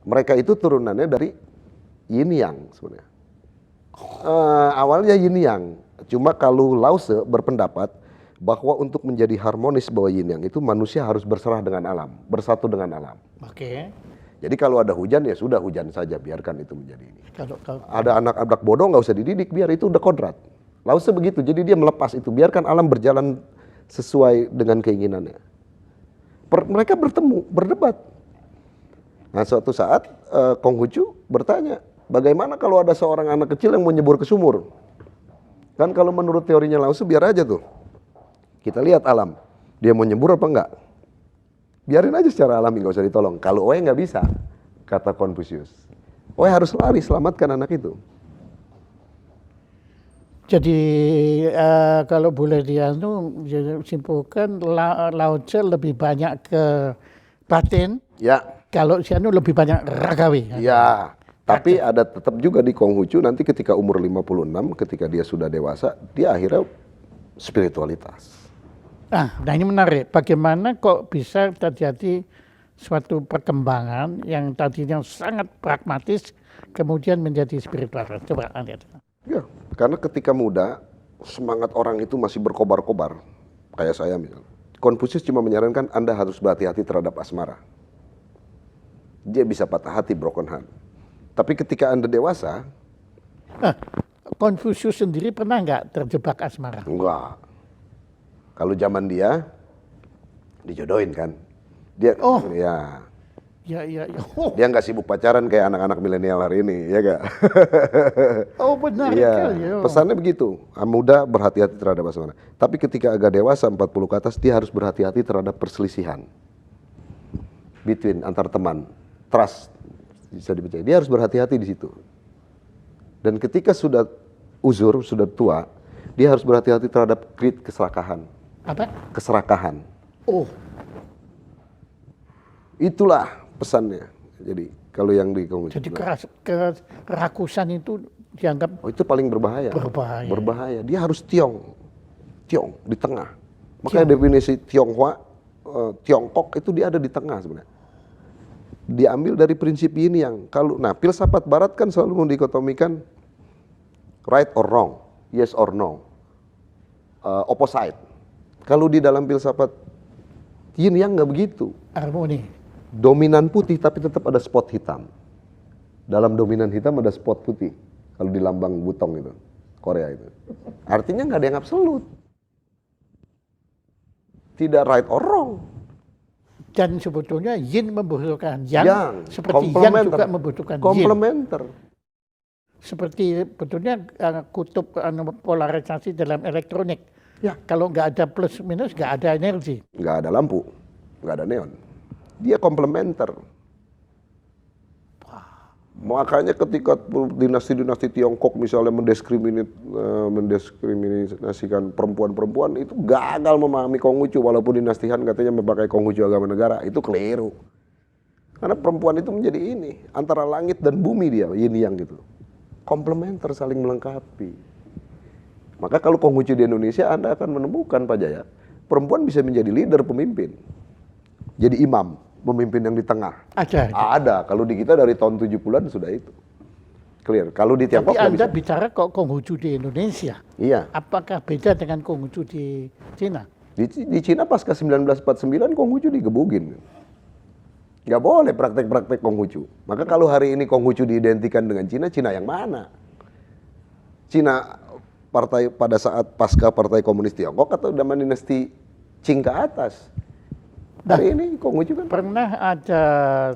Mereka itu turunannya dari Yin Yang sebenarnya. Awalnya Yin Yang. Cuma kalau Lause berpendapat bahwa untuk menjadi harmonis bahwa Yin Yang itu manusia harus berserah dengan alam, bersatu dengan alam. Oke. Jadi kalau ada hujan ya sudah hujan saja, biarkan itu menjadi ini. Kalau Ada anak bodoh nggak usah dididik, biar itu udah kodrat. Lause begitu, jadi dia melepas itu, biarkan alam berjalan sesuai dengan keinginannya. Mereka bertemu, berdebat. Nah suatu saat Konghucu bertanya, bagaimana kalau ada seorang anak kecil yang mau nyebur ke sumur? Kan kalau menurut teorinya Lause biar aja tuh. Kita lihat alam, dia mau nyebur apa enggak? Biarin aja secara alami, nggak usah ditolong. Kalau Oe nggak bisa, kata Konfusius. Oe harus lari, selamatkan anak itu. jadi kalau boleh simpulkan Lao Tse lebih banyak ke batin, Ya, kalau Sianu lebih banyak ragawi. ya. Tapi ada tetap juga di Konghucu nanti ketika umur 56, ketika dia sudah dewasa, dia akhirnya spiritualitas. Nah ini menarik. Bagaimana kok bisa terjadi suatu perkembangan yang tadinya sangat pragmatis kemudian menjadi spiritual? Coba Anda. Ya, karena ketika muda semangat orang itu masih berkobar-kobar, kayak saya misalnya. Konfusius cuma menyarankan Anda harus berhati-hati terhadap asmara. Dia bisa patah hati, broken heart. Tapi ketika Anda dewasa, Konfusius sendiri pernah nggak terjebak asmara? enggak. Kalau zaman dia dijodohin kan, dia ya Ya. dia nggak sibuk pacaran kayak anak-anak milenial hari ini, ya gak? Oh benar Iya, sekali. pesannya begitu. Muda berhati-hati terhadap asmara. Tapi ketika agak dewasa 40 ke atas, dia harus berhati-hati terhadap perselisihan between antar teman, trust bisa dipercaya. Dia harus berhati-hati di situ. Dan ketika sudah uzur, sudah tua, dia harus berhati-hati terhadap greed, keserakahan. Apa? Keserakahan. Oh, Itulah pesannya. Jadi kalau yang di Konghucu. jadi kerakusan itu dianggap Itu paling berbahaya. Berbahaya. Dia harus tiong di tengah. Makanya definisi Tionghoa, Tiongkok itu dia ada di tengah sebenarnya. Diambil dari prinsip ini yang filsafat Barat kan selalu mendikotomikan right or wrong, yes or no, opposite. Kalau di dalam filsafat Yin Yang nggak begitu. harmoni. Dominan putih tapi tetap ada spot hitam. Dalam dominan hitam ada spot putih. Kalau di lambang Butong itu, Korea itu. Artinya nggak ada yang absolut. Tidak right or wrong. Dan sebetulnya yin membutuhkan yang, seperti yang komplementer. juga membutuhkan yin. Komplementer. Seperti betulnya kutub polarisasi dalam elektronik. Ya. Kalau nggak ada plus minus, nggak ada energi. Nggak ada lampu, nggak ada neon. Dia komplementer. Makanya ketika dinasti-dinasti Tiongkok misalnya mendiskriminasikan perempuan-perempuan, itu gagal memahami Konghucu, walaupun dinasti Han katanya memakai Konghucu agama negara, itu keliru. Karena perempuan itu menjadi ini, antara langit dan bumi dia, yin yang gitu. Komplementer, saling melengkapi. Maka kalau Konghucu di Indonesia, Anda akan menemukan Pak Jaya, perempuan bisa menjadi leader, pemimpin. Jadi imam, memimpin yang di tengah. Ada. Kalau di kita dari tahun 70-an sudah itu. Clear. Kalau di Tiongkok tapi Anda bicara kok Konghucu di Indonesia. Iya. Apakah beda dengan Konghucu di Cina? Di Cina pasca 1949 Konghucu digebugin. Nggak boleh praktek-praktek Konghucu. Maka kalau hari ini Konghucu diidentikan dengan Cina, Cina yang mana? Cina partai pada saat pasca Partai Komunis Tiongkok atau zaman dinasti Qing ke atas? Hari ini Konghucu kan pernah ada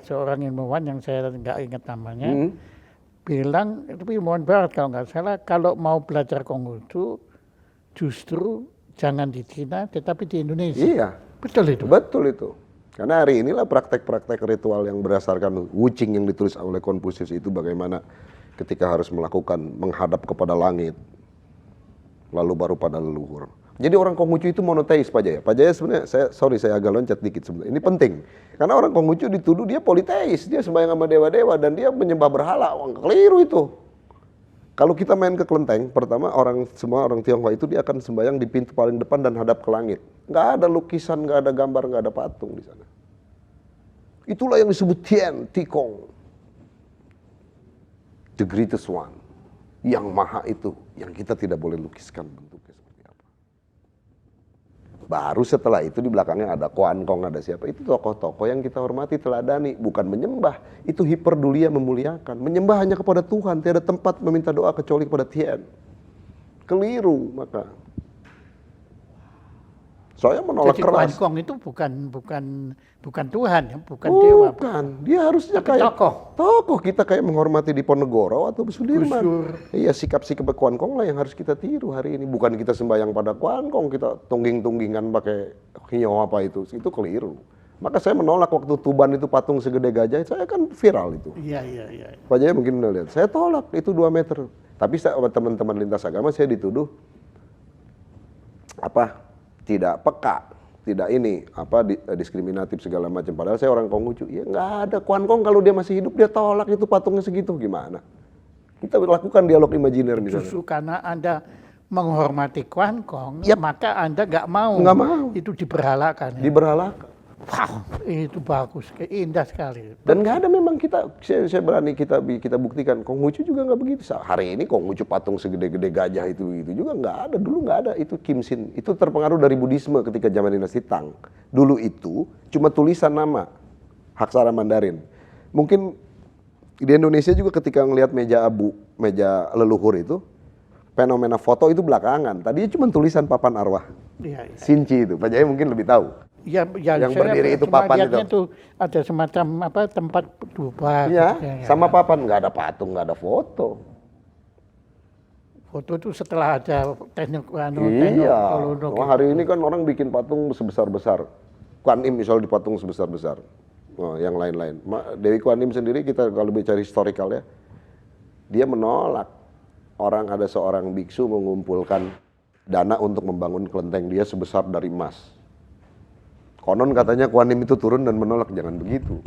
seorang ilmuwan yang saya nggak ingat namanya, bilang, itu ilmuwan barat kalau nggak salah, kalau mau belajar Konghucu justru jangan di Cina tetapi di Indonesia. Iya. Betul itu? Betul itu. Karena hari inilah praktek-praktek ritual yang berdasarkan Wuqing yang ditulis oleh Konfusius itu, bagaimana ketika harus melakukan menghadap kepada langit, lalu baru pada leluhur. Jadi orang Konghucu itu monoteis Pak Jaya. Pak Jaya sebenarnya, saya agak loncat dikit sebenarnya. Ini penting. Karena orang Konghucu dituduh dia politeis, dia sembahyang sama dewa-dewa dan dia menyembah berhala. Keliru itu. Kalau kita main ke kelenteng, pertama semua orang Tionghoa itu dia akan sembahyang di pintu paling depan dan hadap ke langit. Nggak ada lukisan, nggak ada gambar, nggak ada patung di sana. Itulah yang disebut Tian, Tikong. The greatest one. Yang maha itu, yang kita tidak boleh lukiskan bentuknya seperti apa. Baru setelah itu di belakangnya ada Koan Kong, ada siapa. Itu tokoh-tokoh yang kita hormati, teladani. Bukan menyembah, itu hiperdulia memuliakan. Menyembah hanya kepada Tuhan, tiada tempat meminta doa kecuali kepada Tien. Keliru maka. Saya menolak Jadi keras. Kuan Kong itu bukan Tuhan, ya, bukan dewa. Bukan, dia harusnya Tapi kayak tokoh. kita kayak menghormati Diponegoro atau Sudirman. Gus Dur. Iya, sikap-sikap Kuan Kong lah yang harus kita tiru hari ini. Bukan kita sembahyang pada Kuan Kong, kita tungging-tunggingan pakai hiyo apa itu keliru. Maka saya menolak waktu Tuban itu patung segede gajah, saya kan viral itu. Iya. Pak Jaya mungkin udah lihat. Saya tolak itu 2 meter. Tapi teman-teman lintas agama saya dituduh tidak peka, tidak diskriminatif segala macam. Padahal saya orang Konghucu. Ya nggak ada. Kuan Kong kalau dia masih hidup dia tolak itu patungnya segitu, gimana? Kita lakukan dialog imajiner di sana. Justru karena Anda menghormati Kuan Kong, Yap. maka Anda nggak mau itu diberhalakan. Ya? Diberhalakan. Wow, itu bagus, indah sekali. Dan nggak ada memang saya berani kita buktikan. Konghucu juga nggak begitu. Hari ini Konghucu patung segede-gede gajah itu juga nggak ada. Dulu nggak ada. Itu Kim Sin. Itu terpengaruh dari Buddhisme ketika zaman dinasti Tang. Dulu itu cuma tulisan nama, Aksara Mandarin. Mungkin di Indonesia juga ketika ngelihat meja leluhur itu, fenomena foto itu belakangan. Tadinya cuma tulisan papan arwah. Iya. Sinci itu. Pak Jaya mungkin lebih tahu. Ya, yang berdiri itu papan itu. Ada semacam tempat dupa. Iya, sama papan, nggak ada patung, nggak ada foto. Foto itu setelah ada teknik teknologi. Wah, hari ini kan orang bikin patung sebesar-besar. Kuan Im misalnya dipatung sebesar-besar. Yang lain-lain. Dewi Kuan Im sendiri kita kalau bicara historical ya, dia menolak ada seorang biksu mengumpulkan dana untuk membangun kelenteng dia sebesar dari emas. Konon katanya Kuan Im itu turun dan menolak, jangan begitu.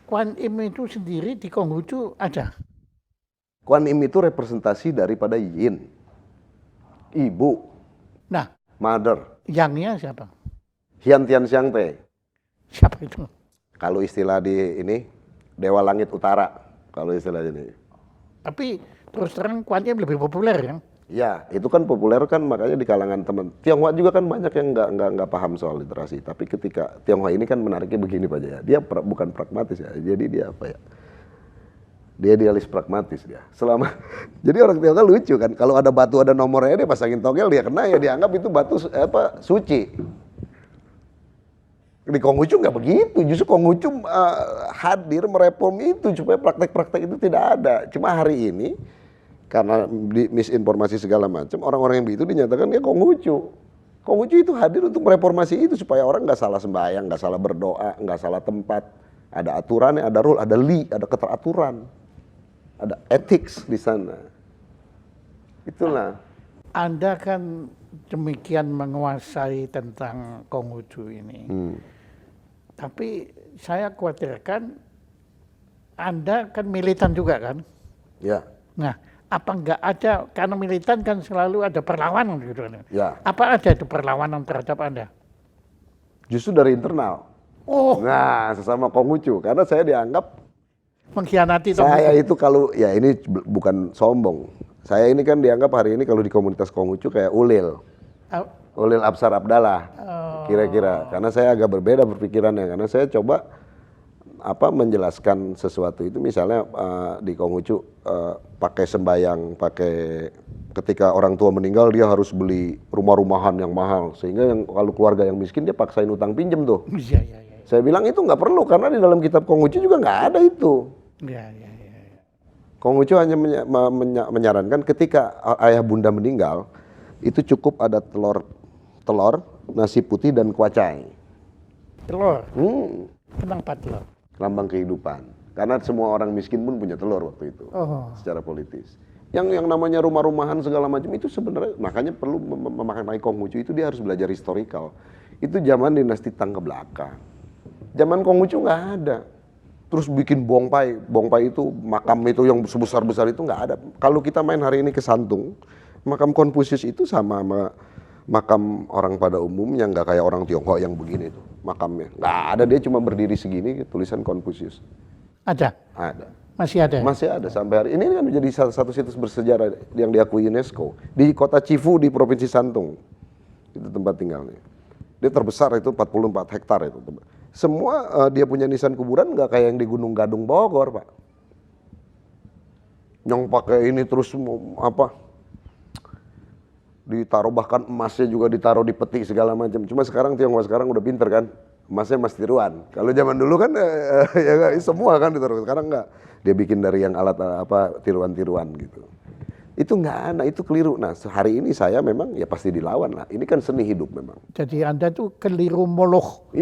Kuan Im itu sendiri di Konghucu ada? Kuan Im itu representasi daripada Yin. Ibu. Nah. Mother. Yangnya siapa? Hian Tian Xiang Te. Siapa itu? Kalau istilah di ini, Dewa Langit Utara. Kalau istilah ini. Tapi terus terang Kuan Im lebih populer ya? Ya, itu kan populer kan, makanya di kalangan teman. Tionghoa juga kan banyak yang nggak paham soal literasi. Tapi ketika Tionghoa ini kan menariknya begini Pak Jaya. Dia bukan pragmatis ya. Jadi dia apa ya? Dia idealis pragmatis dia. Jadi orang Tionghoa lucu kan. Kalau ada batu ada nomornya dia pasangin togel dia kena ya dianggap itu batu suci. Di Konghucu nggak begitu. Justru Konghucu hadir mereform itu supaya praktek-praktek itu tidak ada. Cuma hari ini karena misinformasi segala macam, orang-orang yang begitu dinyatakan dia Konghucu. Konghucu itu hadir untuk mereformasi itu supaya orang nggak salah sembahyang, nggak salah berdoa, nggak salah tempat. Ada aturannya, ada rule, ada ada keteraturan, ada ethics di sana. Itulah. Anda kan demikian menguasai tentang Konghucu ini. Tapi saya khawatirkan Anda kan militan juga kan? Ya. Nah, apa enggak ada, karena militan kan selalu ada perlawanan gitu kan. Ya. Apa ada itu perlawanan terhadap Anda? Justru dari internal. Oh. Nah, sesama Konghucu. Karena saya dianggap mengkhianati. Saya itu kalau, ya ini bukan sombong. Saya ini kan dianggap hari ini kalau di komunitas Konghucu kayak Ulil. Ulil Absar Abdallah. Kira-kira. Karena saya agak berbeda berpikirannya. Karena saya coba menjelaskan sesuatu itu misalnya di Konghucu pakai sembayang, ketika orang tua meninggal dia harus beli rumah-rumahan yang mahal sehingga kalau keluarga yang miskin dia paksain utang pinjem tuh. Iya. Saya bilang itu nggak perlu karena di dalam kitab Konghucu juga nggak ada itu. Iya. Konghucu hanya menyarankan ketika ayah bunda meninggal itu cukup ada telur, nasi putih dan kuacai. Telur. Kenapa telur? Lambang kehidupan. Karena semua orang miskin pun punya telur waktu itu. Secara politis. Yang namanya rumah-rumahan segala macam itu sebenarnya makanya perlu memakai Konghucu itu dia harus belajar historical. Itu zaman dinasti Tang ke belakang. Zaman Konghucu nggak ada. Terus bikin bongpai itu makam itu yang sebesar-besar itu nggak ada. Kalau kita main hari ini ke Santung, makam Konfusius itu sama makam orang pada umumnya, nggak kayak orang Tionghoa yang begini itu makamnya. Nggak ada, dia cuma berdiri segini tulisan Konfusius. Ada, Ada. masih ada. Masih ada sampai hari ini kan menjadi salah satu situs bersejarah yang diakui UNESCO di kota Cifu di Provinsi Santung. Itu tempat tinggalnya. Dia terbesar itu 44 hektar itu. Semua dia punya nisan kuburan nggak kayak yang di Gunung Gadung Bogor, Pak. Yang pakai ini terus apa? Ditaruh bahkan emasnya juga ditaruh di peti segala macam. Cuma sekarang Tionghoa sekarang udah pinter kan. Emasnya emas tiruan. Kalau zaman dulu kan ya semua kan ditaruh. Sekarang enggak. Dia bikin dari yang alat apa tiruan-tiruan gitu. Itu enggak ada, itu keliru. Nah, hari ini saya memang ya pasti dilawan lah. Ini kan seni hidup memang. Jadi Anda tuh keliru moloch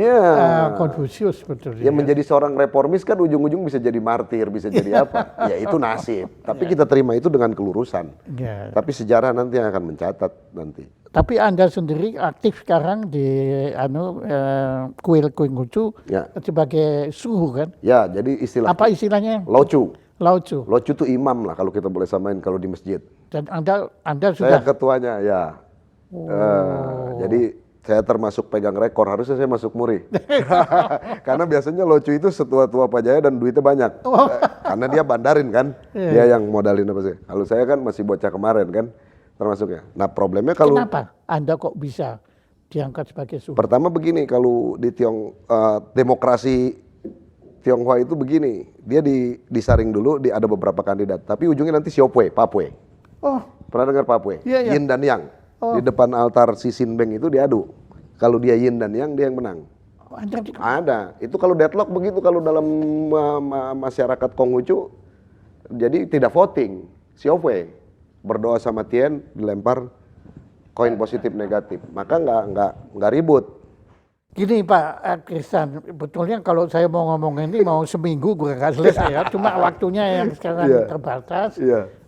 Konfusius sebetulnya. Ya menjadi seorang reformis kan ujung-ujung bisa jadi martir, bisa jadi apa. Ya itu nasib. Tapi kita terima itu dengan kelurusan. Ya. Tapi sejarah nanti yang akan mencatat nanti. Tapi Anda sendiri aktif sekarang di kuil Konghucu Ya. sebagai suhu kan? Ya, jadi istilah Apa istilahnya? Locu. Laucu. Locu itu imam lah kalau kita boleh samain kalau di masjid. Dan Anda Saya sudah ketuanya ya. Jadi saya termasuk pegang rekor, harusnya saya masuk muri. Karena biasanya Locu itu setua-tua Pak Jaya dan duitnya banyak. Karena dia bandarin kan. Dia yang modalin apa sih. Kalau saya kan masih bocah kemarin kan termasuknya. Nah problemnya kalau kenapa Anda kok bisa diangkat sebagai suhu? pertama begini, kalau di demokrasi Tionghoa itu begini, dia disaring dulu, ada beberapa kandidat, tapi ujungnya nanti Siopue, Papue. Oh, Pernah dengar Papue? Iya, iya. Yin dan Yang. Di depan altar si Sinbeng itu diadu. Kalau dia Yin dan Yang, dia yang menang. Anda Ada. Itu kalau deadlock begitu, kalau dalam masyarakat Konghucu, jadi tidak voting. Siopue berdoa sama Tien, dilempar koin positif negatif. Maka nggak ribut. Gini Pak Kristan, betulnya kalau saya mau ngomong ini mau seminggu gue gak selesai ya. Cuma waktunya yang sekarang terbatas.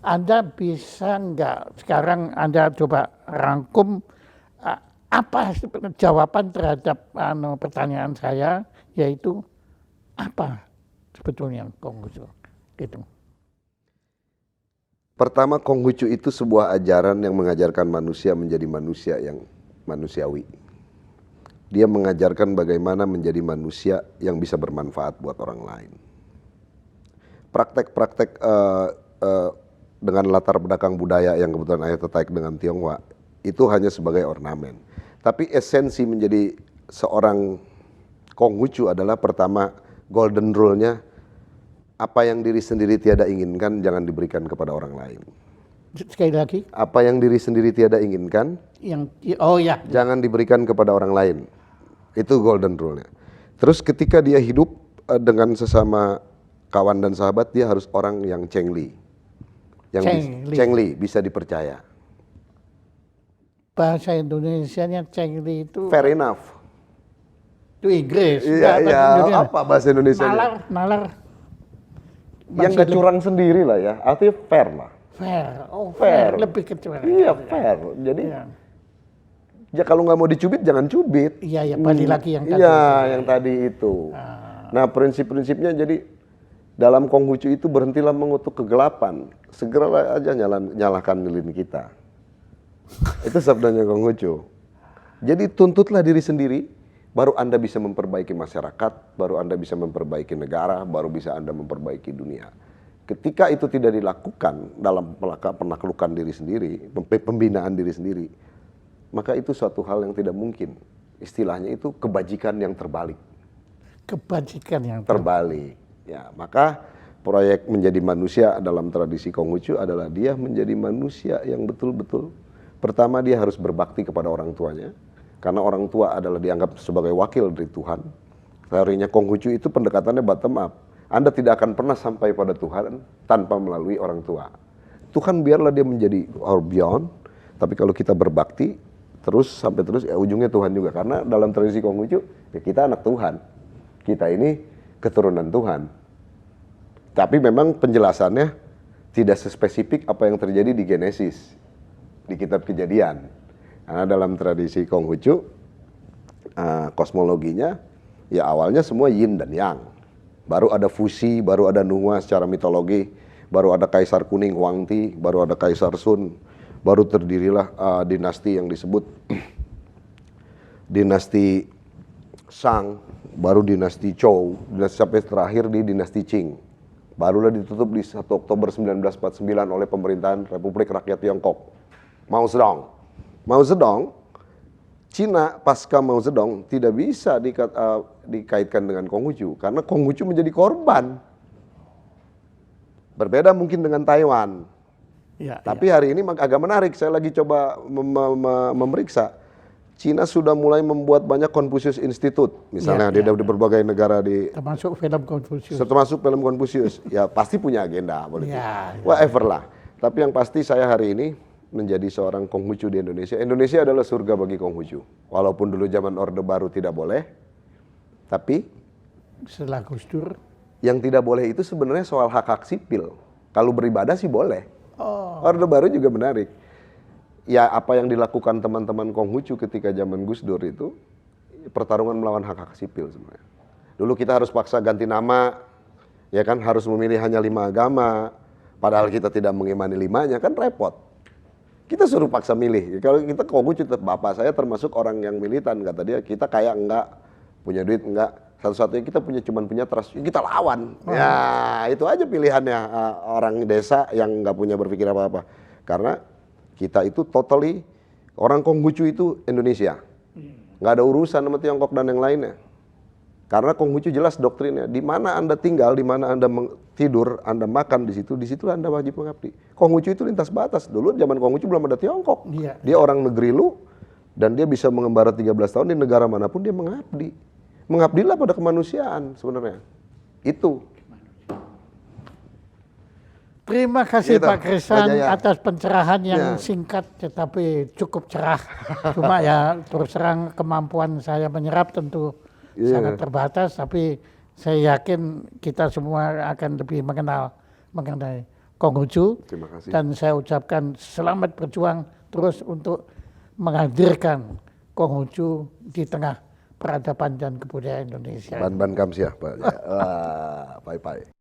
Anda bisa nggak sekarang Anda coba rangkum apa jawaban terhadap pertanyaan saya, yaitu apa sebetulnya Konghucu gitu. Pertama, Konghucu itu sebuah ajaran yang mengajarkan manusia menjadi manusia yang manusiawi. Dia mengajarkan bagaimana menjadi manusia yang bisa bermanfaat buat orang lain. Praktek-praktek dengan latar belakang budaya yang kebetulan saya tertarik dengan Tionghoa, itu hanya sebagai ornamen. Tapi esensi menjadi seorang Konghucu adalah pertama, golden rule-nya, apa yang diri sendiri tiada inginkan, jangan diberikan kepada orang lain. Sekali lagi. Apa yang diri sendiri tiada inginkan, jangan diberikan kepada orang lain. Itu golden rule-nya. Terus ketika dia hidup dengan sesama kawan dan sahabat, dia harus orang yang cengli. Yang cengli, bisa dipercaya. Bahasa Indonesianya cengli itu Fair enough. itu Inggris. Iya, apa bahasa Indonesianya? Nalar. Yang gak curang sendiri lah ya, artinya fair lah. Fair. Lebih kecil. Iya, fair. Jadi ya kalau nggak mau dicubit jangan cubit. Iya, balik lagi yang tadi. Iya, yang tadi itu. Nah, prinsip-prinsipnya jadi dalam Konghucu itu berhentilah mengutuk kegelapan. Segeralah aja nyalakan lilin kita. Itu sabdanya Konghucu. Jadi tuntutlah diri sendiri, baru Anda bisa memperbaiki masyarakat, baru Anda bisa memperbaiki negara, baru bisa Anda memperbaiki dunia. Ketika itu tidak dilakukan dalam penaklukan diri sendiri, pembinaan diri sendiri, maka itu suatu hal yang tidak mungkin. Istilahnya itu kebajikan yang terbalik. Kebajikan yang terbalik. Ya, maka proyek menjadi manusia dalam tradisi Konghucu adalah dia menjadi manusia yang betul-betul, pertama dia harus berbakti kepada orang tuanya, karena orang tua adalah dianggap sebagai wakil dari Tuhan. Teorinya Konghucu itu pendekatannya bottom up. Anda tidak akan pernah sampai pada Tuhan tanpa melalui orang tua. Tuhan biarlah dia menjadi our beyond, tapi kalau kita berbakti, terus sampai terus ya ujungnya Tuhan juga. Karena dalam tradisi Konghucu ya kita anak Tuhan, kita ini keturunan Tuhan. Tapi memang penjelasannya tidak sespesifik apa yang terjadi di Genesis, di kitab Kejadian. Karena dalam tradisi Konghucu kosmologinya ya awalnya semua yin dan yang, baru ada fusi, baru ada Nuwa secara mitologi, baru ada Kaisar Kuning Huangti, baru ada Kaisar Sun, baru terdirilah dinasti yang disebut dinasti Shang, baru dinasti Zhou, sampai terakhir di dinasti Qing. Barulah ditutup di 1 Oktober 1949 oleh pemerintahan Republik Rakyat Tiongkok. Mao Zedong. Mao Zedong, Cina pasca Mao Zedong tidak bisa dikaitkan dengan Konghucu karena Konghucu menjadi korban. Berbeda mungkin dengan Taiwan. Ya, Tapi hari ini agak menarik, saya lagi coba memeriksa. Cina sudah mulai membuat banyak Confucius Institute, misalnya di berbagai negara termasuk film Konfusius. termasuk film Confucius. Ya pasti punya agenda politik. Ya, Whatever lah. Tapi yang pasti saya hari ini menjadi seorang Konghucu di Indonesia. Indonesia adalah surga bagi Konghucu. Walaupun dulu zaman Orde Baru tidak boleh, tapi Setelah Gus Dur. yang tidak boleh itu sebenarnya soal hak-hak sipil. Kalau beribadah sih boleh. Oh, Orde Baru juga menarik. Ya apa yang dilakukan teman-teman Konghucu ketika zaman Gus Dur itu pertarungan melawan hak-hak sipil sebenarnya. Dulu kita harus paksa ganti nama, ya kan harus memilih hanya 5 agama, padahal kita tidak mengimani 5-nya, kan repot. Kita suruh paksa milih. Kalau kita Konghucu, bapak saya termasuk orang yang militan, kata dia, kita kaya enggak, punya duit enggak, satu-satunya kita cuman punya trust, kita lawan. Ya itu aja pilihannya orang desa yang nggak punya berpikir apa-apa. Karena kita itu totally, orang Konghucu itu Indonesia. Nggak ada urusan sama Tiongkok dan yang lainnya. Karena Konghucu jelas doktrinnya, di mana Anda tinggal, di mana Anda tidur, Anda makan di situ Anda wajib mengabdi. Konghucu itu lintas batas. Dulu zaman Konghucu belum ada Tiongkok. Iya. Dia orang negeri lu, dan dia bisa mengembara 13 tahun di negara manapun dia mengabdi. Mengabdilah pada kemanusiaan sebenarnya. Itu. terima kasih Gitu, Pak Krisan Pak Jaya. atas pencerahan Ya. yang singkat tetapi cukup cerah. Cuma ya terus terang kemampuan saya menyerap tentu Iya. sangat terbatas, tapi saya yakin kita semua akan lebih mengenai Konghucu. Terima kasih. Dan saya ucapkan selamat berjuang terus untuk menghadirkan Konghucu di tengah peradaban dan kebudayaan Indonesia. Ban-ban kamsiah, Pak. Wah, bye-bye.